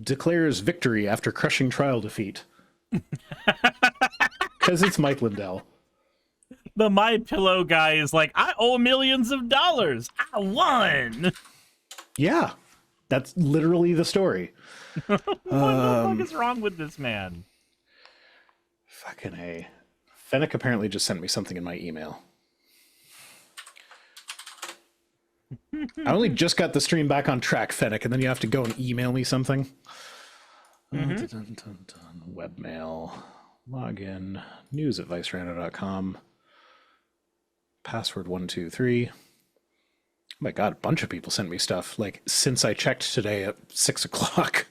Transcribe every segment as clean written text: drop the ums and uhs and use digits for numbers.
declares victory after crushing trial defeat. Because it's Mike Lindell. The My Pillow guy is like, I owe millions of dollars. I won. Yeah, that's literally the story. What the fuck is wrong with this man? Fucking A. Fennec apparently just sent me something in my email. I only just got the stream back on track, Fennec, and then you have to go and email me something. Webmail. Login. News at vicerando.com. Password 123. Oh my god, a bunch of people sent me stuff, like, since I checked today at 6 o'clock.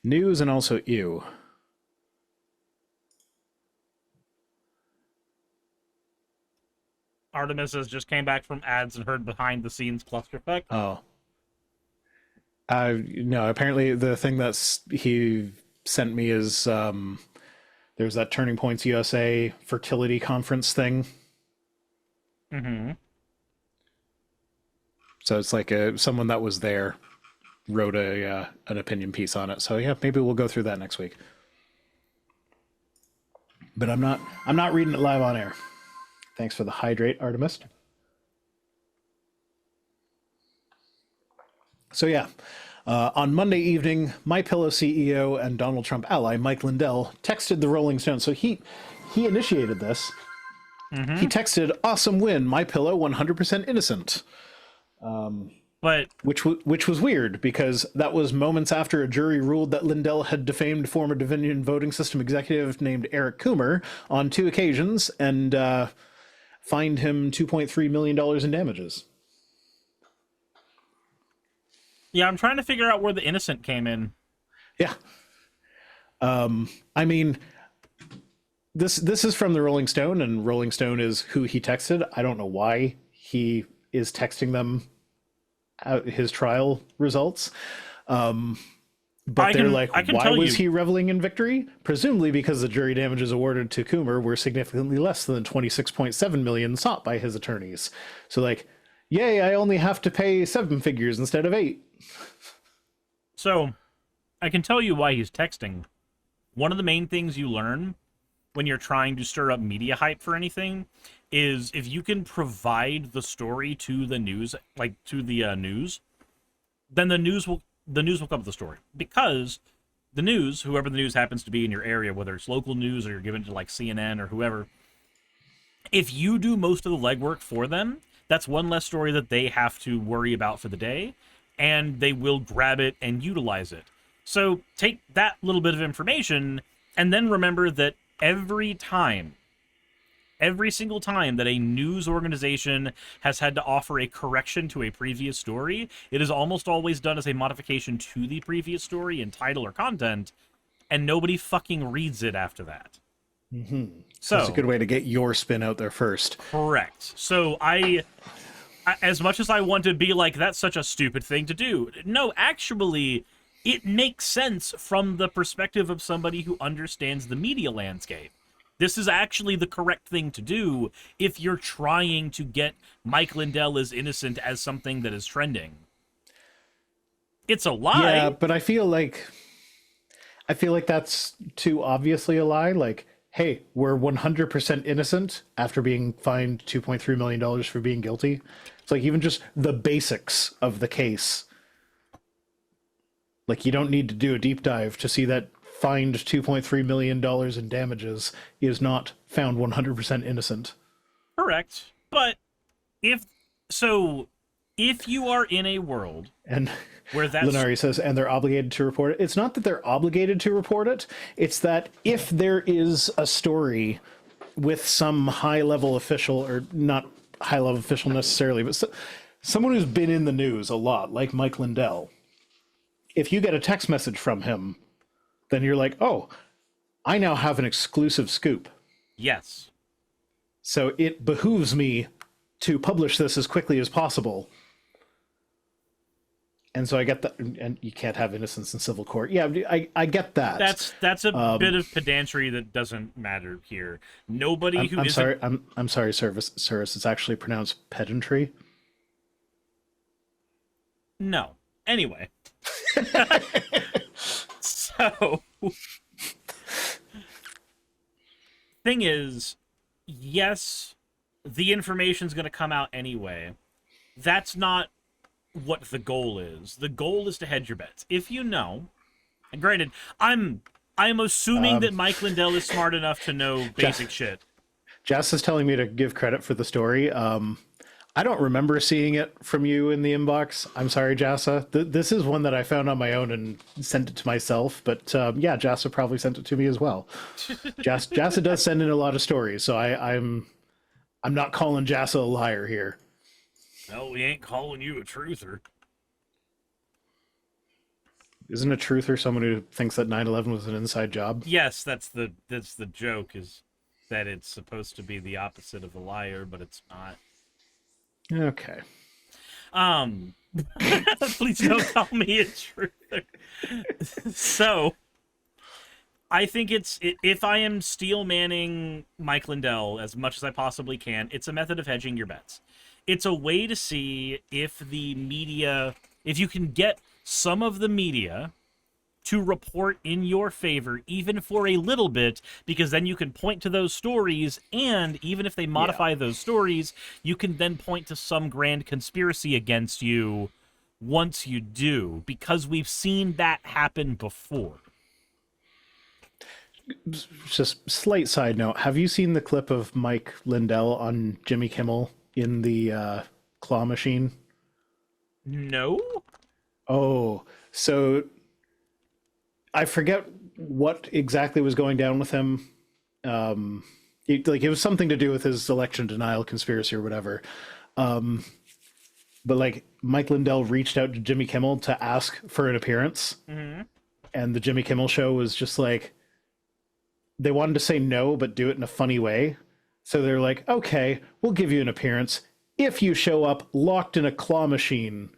News and also ew. Artemis has just came back from ads and heard behind the scenes clusterfuck. Oh. No, apparently the thing he sent me is there's that Turning Points USA fertility conference thing. Mm-hmm. So it's like someone that was there wrote an opinion piece on it. So yeah, maybe we'll go through that next week. But I'm not reading it live on air. Thanks for the hydrate, Artemis. So yeah, on Monday evening, MyPillow CEO and Donald Trump ally Mike Lindell texted the Rolling Stone. So he initiated this. Mm-hmm. He texted, "Awesome win, MyPillow 100% innocent." But which was weird because that was moments after a jury ruled that Lindell had defamed former Dominion voting system executive named Eric Coomer on 2 occasions and fined him $2.3 million in damages. Yeah, I'm trying to figure out where the innocent came in. Yeah. I mean, this is from the Rolling Stone, and Rolling Stone is who he texted. I don't know why he is texting them his trial results. But they're like, why was he reveling in victory? Presumably because the jury damages awarded to Coomer were significantly less than the $26.7 million sought by his attorneys. So like, yay, I only have to pay 7 figures instead of 8. So, I can tell you why he's texting. One of the main things you learn when you're trying to stir up media hype for anything is if you can provide the story to the news, like to the news, then the news will come up with the story. Because the news, whoever the news happens to be in your area, whether it's local news or you're given to like CNN or whoever, if you do most of the legwork for them, that's one less story that they have to worry about for the day, and they will grab it and utilize it. So take that little bit of information and then remember that every single time that a news organization has had to offer a correction to a previous story, it is almost always done as a modification to the previous story in title or content, and nobody fucking reads it after that. Mm-hmm. So it's a good way to get your spin out there first. Correct. So I as much as I want to be like, that's such a stupid thing to do, no, actually, it makes sense from the perspective of somebody who understands the media landscape. This is actually the correct thing to do if you're trying to get Mike Lindell is innocent as something that is trending. It's a lie. Yeah, but I feel like that's too obviously a lie. Like, hey, we're 100% innocent after being fined $2.3 million for being guilty. It's like even just the basics of the case. Like, you don't need to do a deep dive to see that fined $2.3 million in damages is not found 100% innocent. Correct. But if you are in a world and where that's... Lenari says, and they're obligated to report it. It's not that they're obligated to report it. It's that if there is a story with some high-level official, or not high-level official necessarily, but someone who's been in the news a lot, like Mike Lindell, if you get a text message from him, then you're like, oh, I now have an exclusive scoop. Yes. So it behooves me to publish this as quickly as possible. And so I get that, and you can't have innocence in civil court. Yeah, I get that. That's a bit of pedantry that doesn't matter here. Nobody who I'm isn't... sorry, I'm sorry, Suris. It's actually pronounced pedantry. No. Anyway. So, thing is, yes, the information's going to come out anyway. That's not what the goal is. The goal is to hedge your bets. If you know, and granted, I'm assuming that Mike Lindell is smart enough to know basic shit. Jess is telling me to give credit for the story. I don't remember seeing it from you in the inbox. I'm sorry, Jassa. This is one that I found on my own and sent it to myself. But yeah, Jassa probably sent it to me as well. Jassa does send in a lot of stories, so I'm not calling Jassa a liar here. No, we ain't calling you a truther. Isn't a truther someone who thinks that 9/11 was an inside job? Yes, that's the joke, is that it's supposed to be the opposite of a liar, but it's not. Okay. Please don't call me a truther. So, I think if I am steel manning Mike Lindell as much as I possibly can, it's a method of hedging your bets. It's a way to see if the media, if you can get some of the media to report in your favor, even for a little bit, because then you can point to those stories, and even if they modify those stories, you can then point to some grand conspiracy against you once you do, because we've seen that happen before. Just slight side note. Have you seen the clip of Mike Lindell on Jimmy Kimmel in the claw machine? No? Oh, so I forget what exactly was going down with him. It was something to do with his election denial conspiracy or whatever. But like Mike Lindell reached out to Jimmy Kimmel to ask for an appearance. Mm-hmm. And the Jimmy Kimmel show was just like, they wanted to say no, but do it in a funny way. So they're like, okay, we'll give you an appearance if you show up locked in a claw machine,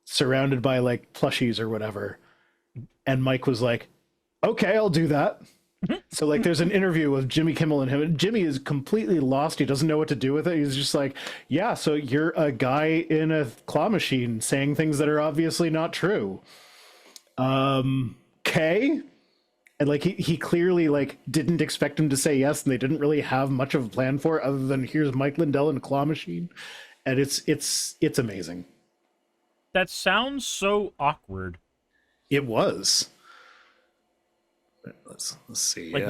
surrounded by like plushies or whatever. And Mike was like, okay, I'll do that. So like there's an interview with Jimmy Kimmel and him, and Jimmy is completely lost. He doesn't know what to do with it. He's just like, yeah, so you're a guy in a claw machine saying things that are obviously not true. Okay. And like he clearly like didn't expect him to say yes, and they didn't really have much of a plan for it other than here's Mike Lindell in a claw machine. And it's amazing. That sounds so awkward. It was. Let's see. Like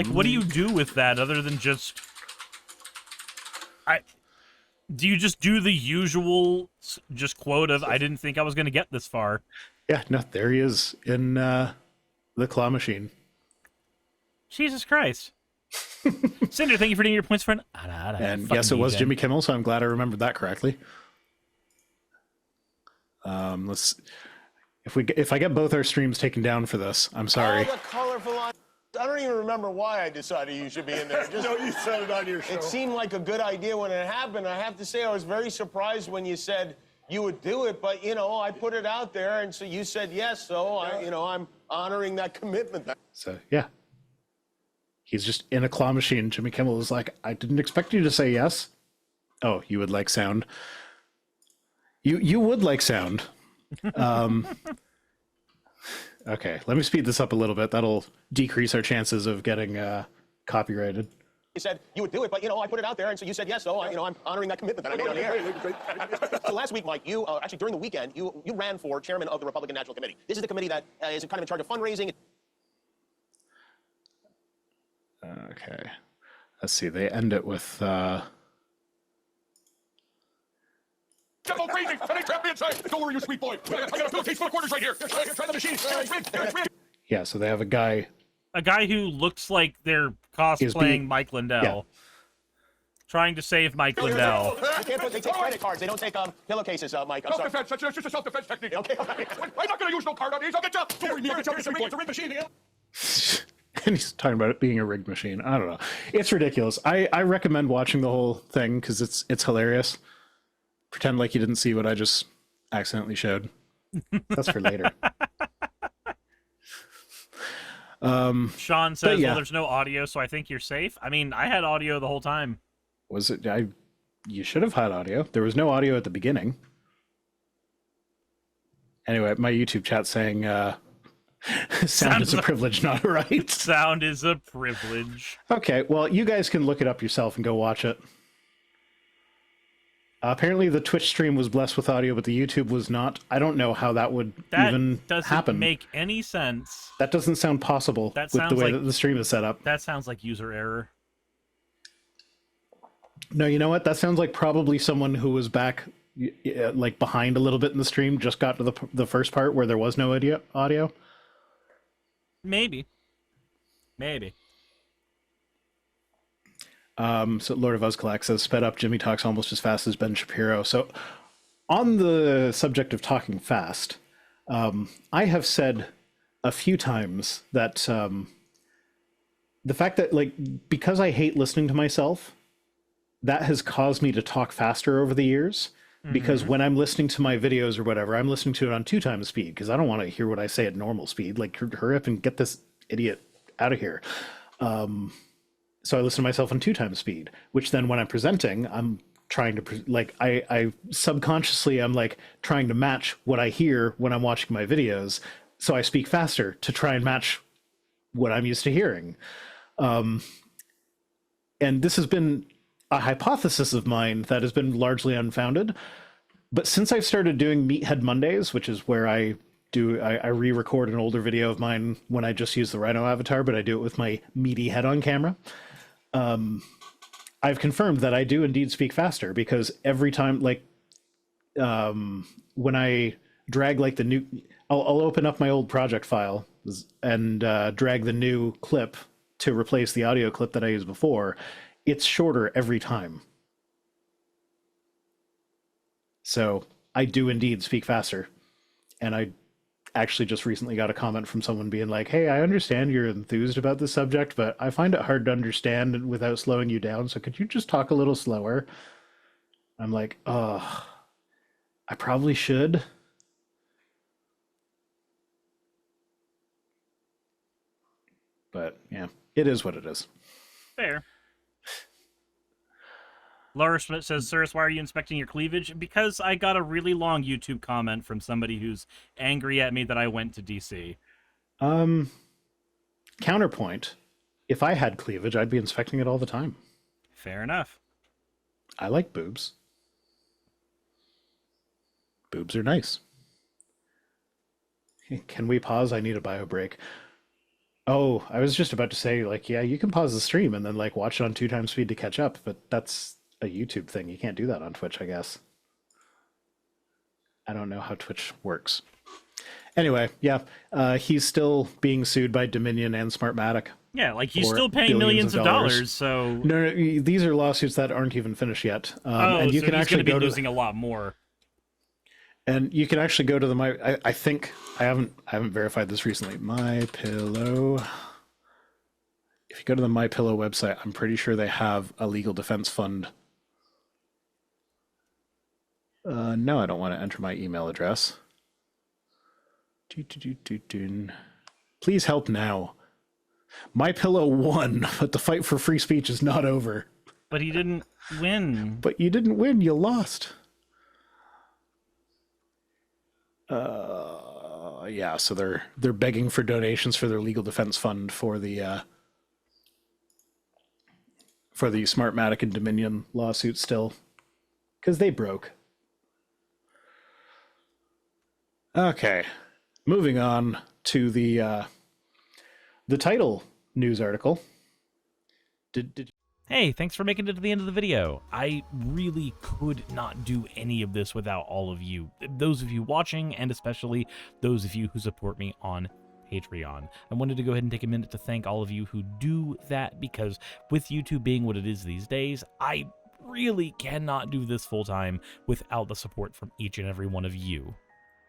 what do you do with that other than just do you just do the usual just quote of I didn't think I was going to get this far? Yeah, no, there he is in the claw machine. Jesus Christ. Cinder, thank you for doing your points, friend. And yes, it was Jimmy Kimmel, so I'm glad I remembered that correctly. Let's if I get both our streams taken down for this, I'm sorry. All the colorful I don't even remember why I decided you should be in there. Just, No, you said it on your show. it seemed like a good idea when it happened. I have to say I was very surprised when you said you would do it, but you know, I put it out there and so you said yes, so I'm honoring that commitment. So yeah. He's just in a claw machine. Jimmy Kimmel was like, I didn't expect you to say yes. Oh, you would like sound. You would like sound. Okay, let me speed this up a little bit. That'll decrease our chances of getting copyrighted. You said you would do it, but I put it out there, and so you said yes. So I'm honoring that commitment that I made on the air. So last week, Mike, you actually during the weekend, you ran for chairman of the Republican National Committee. This is the committee that is kind of in charge of fundraising. Okay, let's see. They end it with. Devil crazy! And I trapped me inside! Don't worry, you sweet boy! I got a pillowcase full of quarters right here! Try the machine! Yeah, so they have a guy. A guy who looks like they're cosplaying Mike Lindell. Trying to save Mike Lindell. They take credit cards. They don't take pillowcases, Mike. I'm sorry. Self-defense, that's just a self-defense technique. Okay, all right. I'm not going to use no card on these. I'll get you. Don't worry, me. I'll get you. It's a rigged machine, yeah? And he's talking about it being a rigged machine. I don't know. It's ridiculous. I recommend watching the whole thing because it's hilarious. Pretend like you didn't see what I just accidentally showed. That's for later. Sean says, well, there's no audio, so I think you're safe. I mean, I had audio the whole time. Was it? You should have had audio. There was no audio at the beginning. Anyway, my YouTube chat saying sound is a privilege, not a right. Sound is a privilege. Okay, well, you guys can look it up yourself and go watch it. Apparently, the Twitch stream was blessed with audio, but the YouTube was not. I don't know how that would even doesn't happen. make any sense. That doesn't sound possible That with sounds the way like- that the stream is set up. That sounds like user error. No, you know what? That sounds like probably someone who was back, like behind a little bit in the stream, just got to the first part where there was no audio. Maybe. So Lord of Uzkalak says, sped up, Jimmy talks almost as fast as Ben Shapiro. So on the subject of talking fast, I have said a few times that the fact that, like, because I hate listening to myself, that has caused me to talk faster over the years. Because when I'm listening to my videos or whatever, I'm listening to it on 2 times speed because I don't want to hear what I say at normal speed. Like, hurry up and get this idiot out of here. So I listen to myself on 2 times speed, which then when I'm presenting, I'm trying to, I subconsciously, I'm like trying to match what I hear when I'm watching my videos. So I speak faster to try and match what I'm used to hearing. And this has been a hypothesis of mine that has been largely unfounded. But since I've started doing Meathead Mondays, which is where I re-record an older video of mine when I just use the Rhino avatar, but I do it with my meaty head on camera. I've confirmed that I do indeed speak faster because every time, when I drag like the new, I'll open up my old project file and drag the new clip to replace the audio clip that I used before. It's shorter every time. So I do indeed speak faster. And I actually just recently got a comment from someone being like, hey, I understand you're enthused about this subject, but I find it hard to understand without slowing you down. So could you just talk a little slower? I'm like, oh, I probably should. But yeah, it is what it is. Fair. Laura Schmidt says, Suris, why are you inspecting your cleavage? Because I got a really long YouTube comment from somebody who's angry at me that I went to DC. Counterpoint. If I had cleavage, I'd be inspecting it all the time. Fair enough. I like boobs. Boobs are nice. Can we pause? I need a bio break. Oh, I was just about to say, like, yeah, you can pause the stream and then, like, watch it on 2 times speed to catch up, but that's a YouTube thing. You can't do that on Twitch, I guess. I don't know how Twitch works. Anyway, yeah, he's still being sued by Dominion and Smartmatic. Yeah, like he's for still paying millions of dollars, so... No, these are lawsuits that aren't even finished yet. And you so can he's actually going to be losing a lot more. And you can actually go to the I think I haven't verified this recently. My Pillow. If you go to the My Pillow website, I'm pretty sure they have a legal defense fund. No, I don't want to enter my email address. Please help now. My Pillow won, but the fight for free speech is not over. But he didn't win. But you didn't win. You lost. Yeah, so they're begging for donations for their legal defense fund for the Smartmatic and Dominion lawsuit still, because they broke. Okay, moving on to the title news article. Hey, thanks for making it to the end of the video. I really could not do any of this without all of you. Those of you watching, and especially those of you who support me on Patreon. I wanted to go ahead and take a minute to thank all of you who do that, because with YouTube being what it is these days, I really cannot do this full-time without the support from each and every one of you.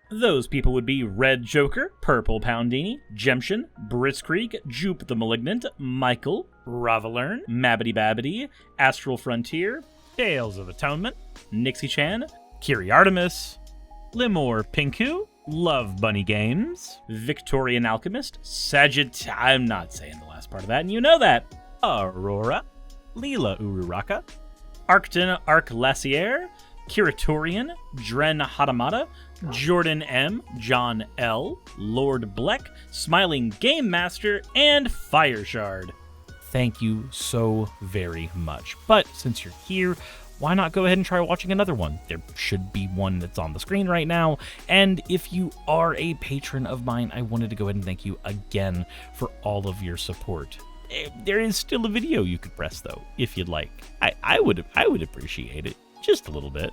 Those people would be Red Joker, Purple Poundini, Jemshin, Britzkrieg, Jupe the Malignant, Michael, Ravalern, Mabbity Babbity, Astral Frontier, Tales of Atonement, Nixie Chan, Kiri Artemis, Limor Pinku, Love Bunny Games, Victorian Alchemist, I'm not saying the last part of that, and you know that, Aurora, Leela Ururaka, Arcton Arclacier, Kiratorian, Dren Hadamata, Jordan M, John L, Lord Bleck, Smiling Game Master, and Fireshard. Thank you so very much. But since you're here, why not go ahead and try watching another one? There should be one that's on the screen right now. And if you are a patron of mine, I wanted to go ahead and thank you again for all of your support. There is still a video you could press though, if you'd like. I would appreciate it just a little bit.